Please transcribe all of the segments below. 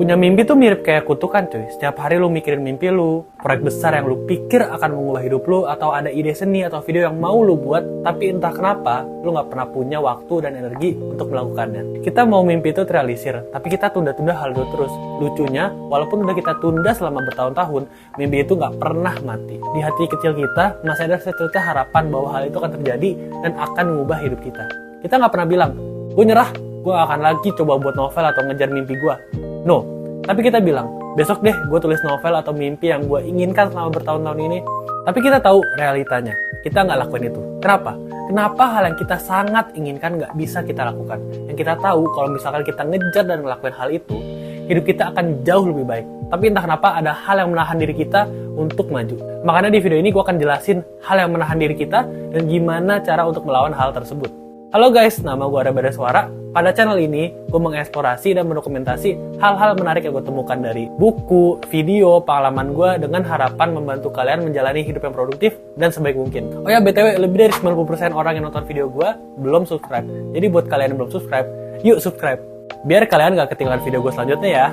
Punya mimpi tuh mirip kayak kutukan cuy. Setiap hari lu mikirin mimpi lu, proyek besar yang lu pikir akan mengubah hidup lu, atau ada ide seni atau video yang mau lu buat, tapi entah kenapa lu gak pernah punya waktu dan energi untuk melakukannya. Kita mau mimpi itu terrealisir, tapi kita tunda-tunda hal itu terus. Lucunya, walaupun udah kita tunda selama bertahun-tahun, mimpi itu gak pernah mati. Di hati kecil kita masih ada secerca harapan bahwa hal itu akan terjadi dan akan mengubah hidup kita. Kita gak pernah bilang, gue nyerah, gue gak akan lagi coba buat novel atau ngejar mimpi gue. No, tapi kita bilang, besok deh gue tulis novel atau mimpi yang gue inginkan selama bertahun-tahun ini. Tapi kita tahu realitanya, kita nggak lakuin itu. Kenapa? Kenapa hal yang kita sangat inginkan nggak bisa kita lakukan? Yang kita tahu kalau misalkan kita ngejar dan ngelakuin hal itu, hidup kita akan jauh lebih baik. Tapi entah kenapa ada hal yang menahan diri kita untuk maju. Makanya di video ini gue akan jelasin hal yang menahan diri kita dan gimana cara untuk melawan hal tersebut. Halo guys, nama gue Ara Bada Suara. Pada channel ini, gue mengeksplorasi dan mendokumentasi hal-hal menarik yang gue temukan dari buku, video, pengalaman gue dengan harapan membantu kalian menjalani hidup yang produktif dan sebaik mungkin. Oh ya, BTW, lebih dari 90% orang yang nonton video gue belum subscribe. Jadi buat kalian yang belum subscribe, yuk subscribe. Biar kalian gak ketinggalan video gue selanjutnya ya.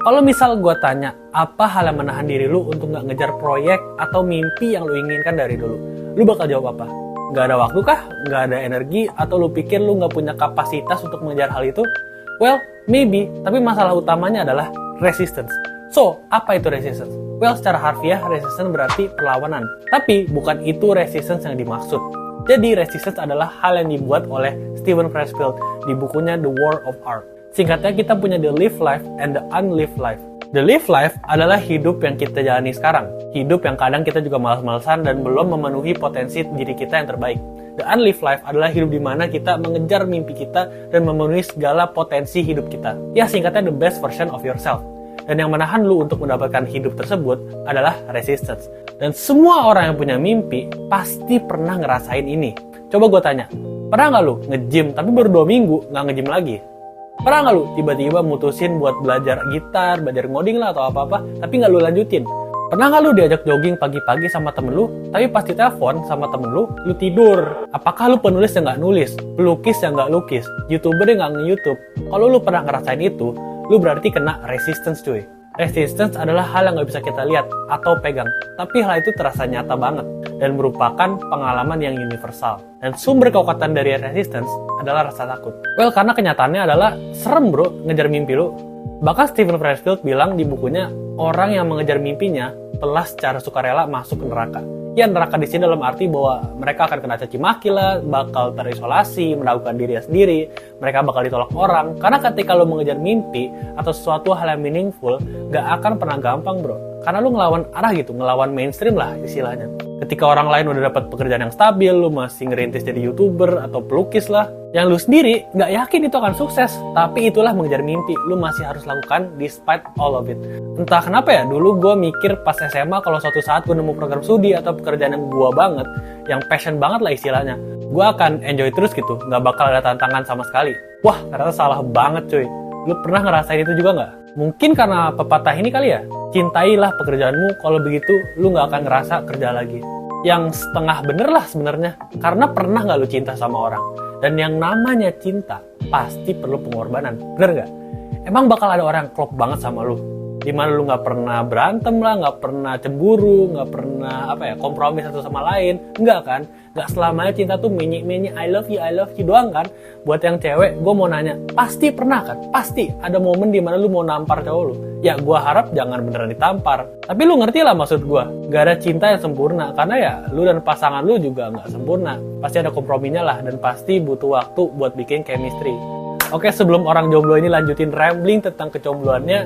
Kalau misal gue tanya, apa hal yang menahan diri lu untuk gak ngejar proyek atau mimpi yang lu inginkan dari dulu? Lu bakal jawab apa? Gak ada waktu kah? Gak ada energi? Atau lu pikir lu gak punya kapasitas untuk mengejar hal itu? Well, maybe, tapi masalah utamanya adalah resistance. So, apa itu resistance? Well, secara harfiah, resistance berarti perlawanan. Tapi, bukan itu resistance yang dimaksud. Jadi, resistance adalah hal yang dibuat oleh Steven Pressfield di bukunya The War of Art. Singkatnya, kita punya the live life and the unlived life. The live life adalah hidup yang kita jalani sekarang. Hidup yang kadang kita juga malas-malasan dan belum memenuhi potensi diri kita yang terbaik. The unlived life adalah hidup di mana kita mengejar mimpi kita dan memenuhi segala potensi hidup kita. Ya, singkatnya the best version of yourself. Dan yang menahan lu untuk mendapatkan hidup tersebut adalah resistance. Dan semua orang yang punya mimpi pasti pernah ngerasain ini. Coba gue tanya, pernah nggak lu nge-gym tapi baru 2 minggu nggak nge-gym lagi? Pernah nggak lu tiba-tiba mutusin buat belajar gitar, belajar ngoding lah atau apa-apa, tapi nggak lu lanjutin? Pernah nggak lu diajak jogging pagi-pagi sama temen lu, tapi pas ditelepon sama temen lu tidur? Apakah lu penulis yang nggak nulis, pelukis yang nggak lukis, YouTuber yang nggak nge-YouTube? Kalau lu pernah ngerasain itu, lu berarti kena resistance cuy. Resistance adalah hal yang nggak bisa kita lihat atau pegang, tapi hal itu terasa nyata banget dan merupakan pengalaman yang universal. Dan sumber kekuatan dari resistance adalah rasa takut. Well, karena kenyataannya adalah serem bro ngejar mimpi lu. Bahkan Steven Pressfield bilang di bukunya, orang yang mengejar mimpinya telah secara sukarela masuk ke neraka. Ya, neraka di sini dalam arti bahwa mereka akan kena caci maki lah, bakal terisolasi, meragukan diri sendiri, mereka bakal ditolak orang. Karena ketika lo mengejar mimpi atau sesuatu hal yang meaningful, gak akan pernah gampang bro. Karena lo ngelawan arah gitu, ngelawan mainstream lah istilahnya. Ketika orang lain udah dapat pekerjaan yang stabil, lo masih ngerintis jadi YouTuber atau pelukis lah, yang lu sendiri gak yakin itu akan sukses. Tapi itulah mengejar mimpi, lu masih harus lakukan despite all of it. Entah kenapa ya, dulu gue mikir pas SMA kalau suatu saat gue nemu program studi atau pekerjaan yang gue banget, yang passion banget lah istilahnya, gue akan enjoy terus gitu, gak bakal ada tantangan sama sekali. Wah, ternyata salah banget cuy. Lu pernah ngerasain itu juga gak? Mungkin karena pepatah ini kali ya, cintailah pekerjaanmu, kalau begitu lu gak akan ngerasa kerja lagi. Yang setengah bener lah sebenarnya, karena pernah gak lu cinta sama orang? Dan yang namanya cinta pasti perlu pengorbanan, bener gak? Emang bakal ada orang yang klop banget sama lu, dimana lu gak pernah berantem lah, gak pernah cemburu, gak pernah kompromi satu sama lain, enggak kan? Gak selamanya cinta tuh menyi-menyi I love you doang kan? Buat yang cewek, gue mau nanya, pasti pernah kan? Pasti ada momen dimana lu mau nampar cowok lu. Ya gue harap jangan beneran ditampar, tapi lu ngerti lah maksud gue. Gak ada cinta yang sempurna, karena ya lu dan pasangan lu juga gak sempurna. Pasti ada komprominya lah, dan pasti butuh waktu buat bikin chemistry. Oke, sebelum orang jomblo ini lanjutin rambling tentang kejombloannya,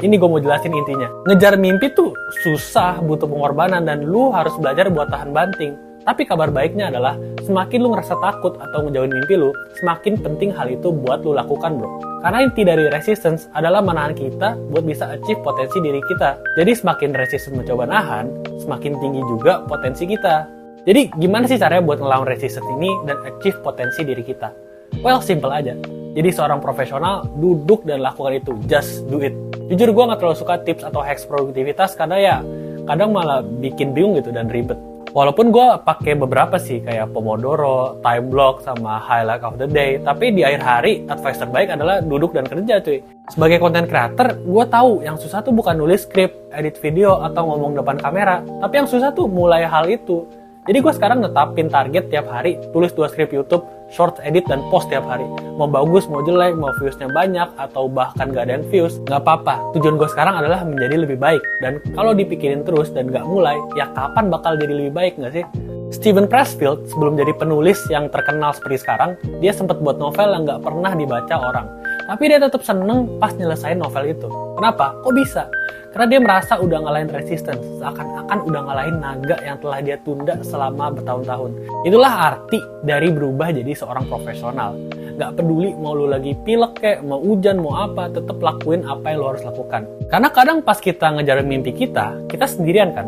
ini gue mau jelasin intinya. Ngejar mimpi tuh susah, butuh pengorbanan, dan lu harus belajar buat tahan banting. Tapi kabar baiknya adalah, semakin lu ngerasa takut atau ngejauhin mimpi lu, semakin penting hal itu buat lu lakukan bro. Karena inti dari resistance adalah menahan kita buat bisa achieve potensi diri kita. Jadi semakin resistance mencoba nahan, semakin tinggi juga potensi kita. Jadi gimana sih caranya buat ngelawan resistance ini dan achieve potensi diri kita? Well, simple aja. Jadi seorang profesional, duduk dan lakukan itu, just do it. Jujur gue gak terlalu suka tips atau hacks produktivitas karena ya kadang malah bikin bingung gitu dan ribet. Walaupun gue pakai beberapa sih, kayak Pomodoro, Time Block, sama Highlight of the Day. Tapi di akhir hari, advice terbaik adalah duduk dan kerja cuy. Sebagai content creator, gue tahu yang susah tuh bukan nulis skrip, edit video, atau ngomong depan kamera. Tapi yang susah tuh mulai hal itu. Jadi gue sekarang netapin target tiap hari, tulis 2 skrip YouTube, short, edit, dan post tiap hari. Mau bagus, mau jelek, mau viewsnya banyak, atau bahkan gak ada yang views, gak apa-apa. Tujuan gue sekarang adalah menjadi lebih baik. Dan kalau dipikirin terus dan gak mulai, ya kapan bakal jadi lebih baik gak sih? Steven Pressfield sebelum jadi penulis yang terkenal seperti sekarang, dia sempat buat novel yang gak pernah dibaca orang. Tapi dia tetap seneng pas nyelesain novel itu. Kenapa? Kok bisa? Karena dia merasa udah ngalahin resistance, seakan-akan udah ngalahin naga yang telah dia tunda selama bertahun-tahun. Itulah arti dari berubah jadi seorang profesional. Gak peduli mau lu lagi pilek kek, mau hujan, mau apa, tetap lakuin apa yang lu harus lakukan. Karena kadang pas kita ngejar mimpi kita sendirian kan.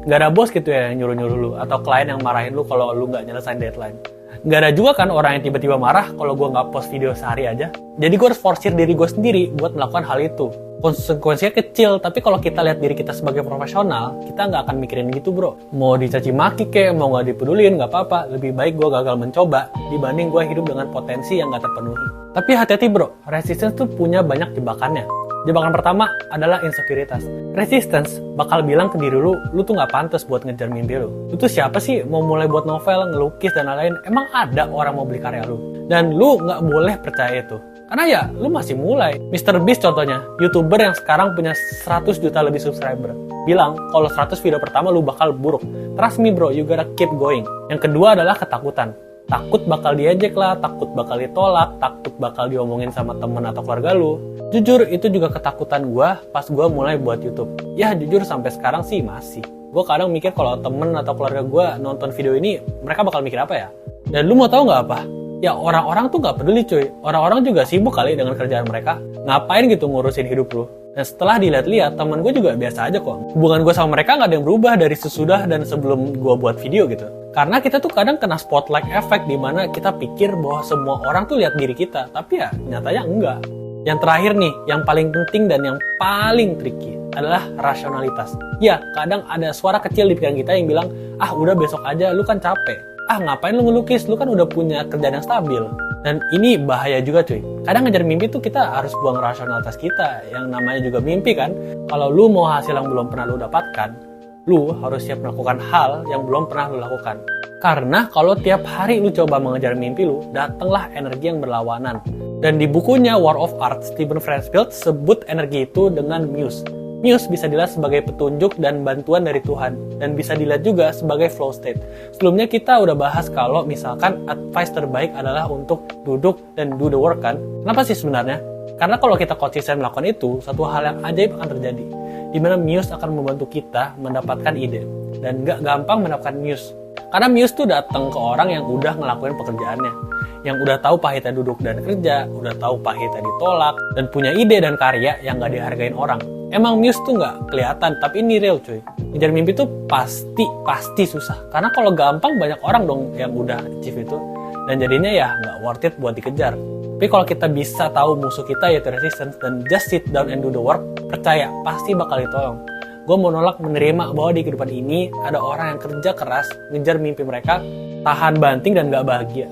Gak ada bos gitu ya yang nyuruh-nyuruh lu, atau klien yang marahin lu kalau lu gak nyelesain deadline. Gak ada juga kan orang yang tiba-tiba marah kalau gue gak post video sehari aja. Jadi gue harus forsir diri gue sendiri buat melakukan hal itu. Konsekuensinya kecil, tapi kalau kita lihat diri kita sebagai profesional, kita nggak akan mikirin gitu bro. Mau dicaci maki kek, mau nggak dipedulin, nggak apa-apa. Lebih baik gue gagal mencoba dibanding gue hidup dengan potensi yang nggak terpenuhi. Tapi hati-hati bro, resistance tuh punya banyak jebakannya. Jebakan pertama adalah insecurities. Resistance bakal bilang ke diri lu tuh nggak pantas buat ngejar mimpi lu. Lu tuh siapa sih mau mulai buat novel, ngelukis, dan lain-lain? Emang ada orang mau beli karya lu? Dan lu nggak boleh percaya itu. Karena ya, lu masih mulai. Mr. Beast contohnya, YouTuber yang sekarang punya 100 juta lebih subscriber, bilang kalau 100 video pertama lu bakal buruk. Trust me bro, you gotta keep going. Yang kedua adalah ketakutan. Takut bakal diejek lah, takut bakal ditolak, takut bakal diomongin sama temen atau keluarga lu. Jujur, itu juga ketakutan gue pas gue mulai buat YouTube. Ya jujur sampai sekarang sih masih. Gue kadang mikir kalau temen atau keluarga gue nonton video ini, mereka bakal mikir apa ya? Dan lu mau tahu nggak apa? Ya orang-orang tuh gak peduli cuy. Orang-orang juga sibuk kali dengan kerjaan mereka. Ngapain gitu ngurusin hidup lu? Dan setelah dilihat-lihat, temen gue juga biasa aja kok. Hubungan gue sama mereka gak ada yang berubah dari sesudah dan sebelum gue buat video gitu. Karena kita tuh kadang kena spotlight effect, dimana kita pikir bahwa semua orang tuh lihat diri kita. Tapi ya nyatanya enggak. Yang terakhir nih, yang paling penting dan yang paling tricky adalah rasionalitas. Ya, kadang ada suara kecil di pikiran kita yang bilang, ah udah besok aja, lu kan capek. Ah ngapain lu ngelukis, lu kan udah punya kerjaan yang stabil. Dan ini bahaya juga cuy. Kadang ngejar mimpi tuh kita harus buang rasionalitas kita, yang namanya juga mimpi kan. Kalau lu mau hasil yang belum pernah lu dapatkan, lu harus siap melakukan hal yang belum pernah lu lakukan. Karena kalau tiap hari lu coba mengejar mimpi lu, datanglah energi yang berlawanan. Dan di bukunya War of Art, Steven Pressfield sebut energi itu dengan muse. Muse bisa dilihat sebagai petunjuk dan bantuan dari Tuhan, dan bisa dilihat juga sebagai flow state. Sebelumnya kita udah bahas kalau misalkan advice terbaik adalah untuk duduk dan do the work kan. Kenapa sih sebenarnya? Karena kalau kita konsisten melakukan itu, satu hal yang ajaib akan terjadi. Di mana muse akan membantu kita mendapatkan ide. Dan gak gampang mendapatkan muse. Karena muse tuh datang ke orang yang udah ngelakuin pekerjaannya. Yang udah tahu pahitnya duduk dan kerja, udah tahu pahitnya ditolak, dan punya ide dan karya yang gak dihargain orang. Emang muse tuh nggak kelihatan, tapi ini real cuy. Ngejar mimpi tuh pasti susah. Karena kalau gampang banyak orang dong yang udah achieve itu. Dan jadinya ya nggak worth it buat dikejar. Tapi kalau kita bisa tahu musuh kita yaitu resistance, dan just sit down and do the work, percaya pasti bakal ditolong. Gue mau nolak menerima bahwa di kehidupan ini ada orang yang kerja keras, ngejar mimpi mereka, tahan banting dan nggak bahagia.